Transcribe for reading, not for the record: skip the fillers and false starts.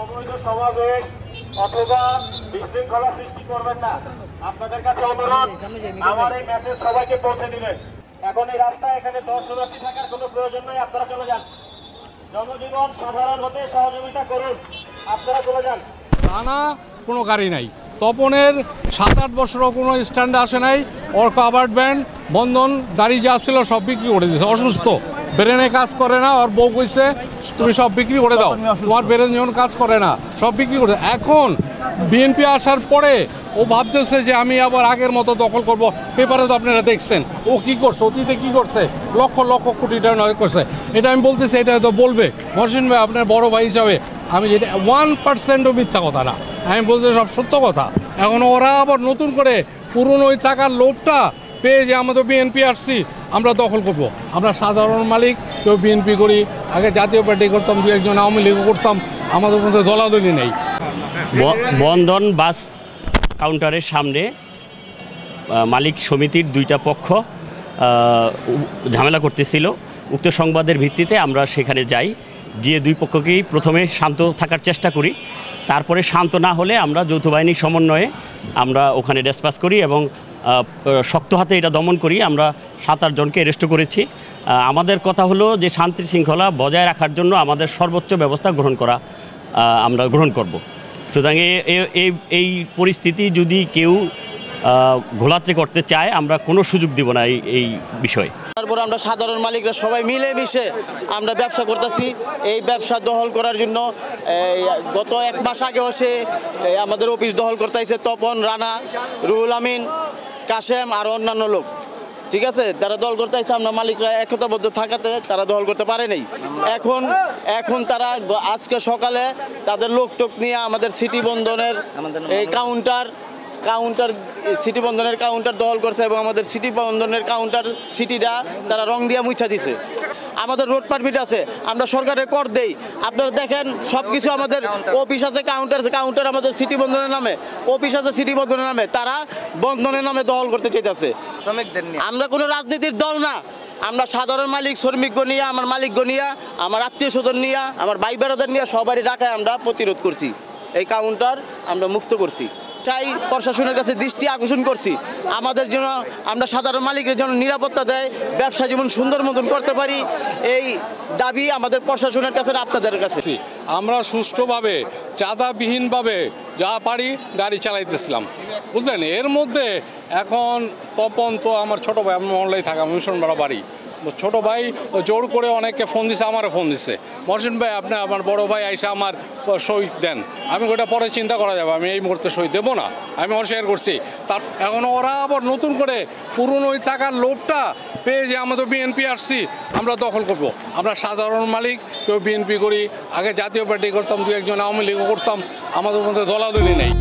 অবৈধ সমাবেশ অথবা বিশৃঙ্খলা সৃষ্টি করবেন না। আপনাদের কাছে অনুরোধ, আমার এই মেসেজ সবাইকে পৌঁছে দিবেন। এখন এই রাস্তায় এখানে দর্শনার্থী থাকার কোনো প্রয়োজন নেই, আপনারা চলে যান। জনজীবন সাধারণ হতে সহযোগিতা করুন, আপনারা চলে যান। টানা কোনো গাড়ি নাই, তপনের 7-8 বছরও কোনো স্ট্যান্ডে আসে নাই। ওর কাভার্ড ব্যান্ড বন্ধন গাড়ি যা ছিল সব বিক্রি করে দিয়েছে। অসুস্থ, ব্রেনে কাজ করে না। ওর বউ কইছে তুমি সব বিক্রি করে দাও, তোমার ব্রেন যখন কাজ করে না সব বিক্রি করে। এখন বিএনপি আসার পরে ও ভাবতেছে যে আমি আবার আগের মতো দখল করব। পেপারে তো আপনারা দেখছেন ও কি করছে, অতীতে কি করছে, লক্ষ লক্ষ কোটি টাকা নয় করছে। এটা আমি বলতেছি, এটা হয়তো বলবে মহসিন ভাই আপনার বড় ভাই হিসাবে, আমি যেটা 1%ও মিথ্যা কথা না, আমি বলতে সব সত্য কথা। এখন ওরা আবার নতুন করে পুরনো ওই টাকার লোভটা পেয়ে যে আমাদের বিএনপি আসছি আমরা দখল করব। আমরা সাধারণ মালিক, কেউ বিএনপি করি, আগে জাতীয় পার্টি করতাম, 2-1জন আওয়ামী লীগও করতাম, আমাদের মধ্যে দলাদলি নেই। বন্ধন বাস কাউন্টারের সামনে মালিক সমিতির 2টা পক্ষ ঝামেলা করতেছিল। উক্ত সংবাদের ভিত্তিতে আমরা সেখানে যাই, গিয়ে 2 পক্ষকেই প্রথমে শান্ত থাকার চেষ্টা করি। তারপরে শান্ত না হলে আমরা যৌথ বাহিনীর সমন্বয়ে আমরা ওখানে ডিসপাস করি এবং শক্ত হাতে এটা দমন করি। আমরা 7-8 জনকে অ্যারেস্ট করেছি। আমাদের কথা হলো যে শান্তি শৃঙ্খলা বজায় রাখার জন্য আমাদের সর্বোচ্চ ব্যবস্থা আমরা গ্রহণ করব। সুতরাং এই পরিস্থিতি যদি কেউ ঘোলাতে করতে চায় আমরা কোনো সুযোগ দিব না এই বিষয়ে। তারপর আমরা সাধারণ মালিকরা সবাই মিলেমিশে আমরা ব্যবসা করতেছি। এই ব্যবসা দখল করার জন্য গত 1 মাস আগেও সে আমাদের অফিস দখল করতে আইছে তপন, রানা, রুহুল আমিন, কাশেম আর অন্যান্য লোক। ঠিক আছে, তারা দল করতে আইছে, আমরা মালিকরা একতাবদ্ধ থাকাতে তারা দখল করতে পারে নাই। এখন তারা আজকে সকালে তাদের লোকটোক নিয়ে আমাদের সিটি বন্ধনের এই কাউন্টার সিটি বন্ধনের কাউন্টার দখল করছে এবং আমাদের সিটি বন্ধনের সিটিটা তারা রং দিয়া মুছা দিছে। আমাদের রোড পারমিট আছে, আমরা সরকারের কর দেই। আপনারা দেখেন সব কিছু আমাদের অফিস আছে, কাউন্টার আমাদের সিটি বন্ধনের নামে, অফিস আছে সিটি বন্ধনের নামে, তারা বন্ধনের নামে দখল করতে চাইতেছে। আমরা কোনো রাজনীতির দল না, আমরা সাধারণ মালিক, শ্রমিকগণ নিয়ে, আমার মালিকগণ নিয়ে, আমার আত্মীয় স্বজন নিয়ে, আমার ভাই বেড়াদের নিয়ে সবারই ঢাকায় আমরা প্রতিরোধ করছি। এই কাউন্টার আমরা মুক্ত করছি। চাই প্রশাসনের কাছে দৃষ্টি আকর্ষণ করছি আমাদের জন্য, আমরা সাধারণ মালিকের জন্য নিরাপত্তা দেয়, ব্যবসা যেমন সুন্দর মতন করতে পারি, এই দাবি আমাদের প্রশাসনের কাছে, আপনাদের কাছে। আমরা সুষ্ঠুভাবে চাঁদাবিহীনভাবে যা পারি গাড়ি চালাইতেছিলাম, বুঝলেন। এর মধ্যে এখন তপন তো আমার ছোটো ভাই, আমি মহল্লায় থাকা মিশনপাড়া বাড়ি, ছোটো ভাই জোর করে অনেককে ফোন দিছে, আমারও ফোন দিচ্ছে, মহসিন ভাই আপনি আমার বড় ভাই আইসা আমার সই দেন। আমি ওটা পরে চিন্তা করা যাবে, আমি এই মুহূর্তে সই দেবো না, আমি অস্বীকার করছি। তার এখন ওরা আবার নতুন করে পুরনো ওই টাকার লোভটা পেয়ে যে আমাদের বিএনপি আসছি আমরা দখল করব। আমরা সাধারণ মালিক, কেউ বিএনপি করি, আগে জাতীয় পার্টি করতাম, 2-1জন আওয়ামী লীগও করতাম, আমাদের মধ্যে দলাদলি নেই।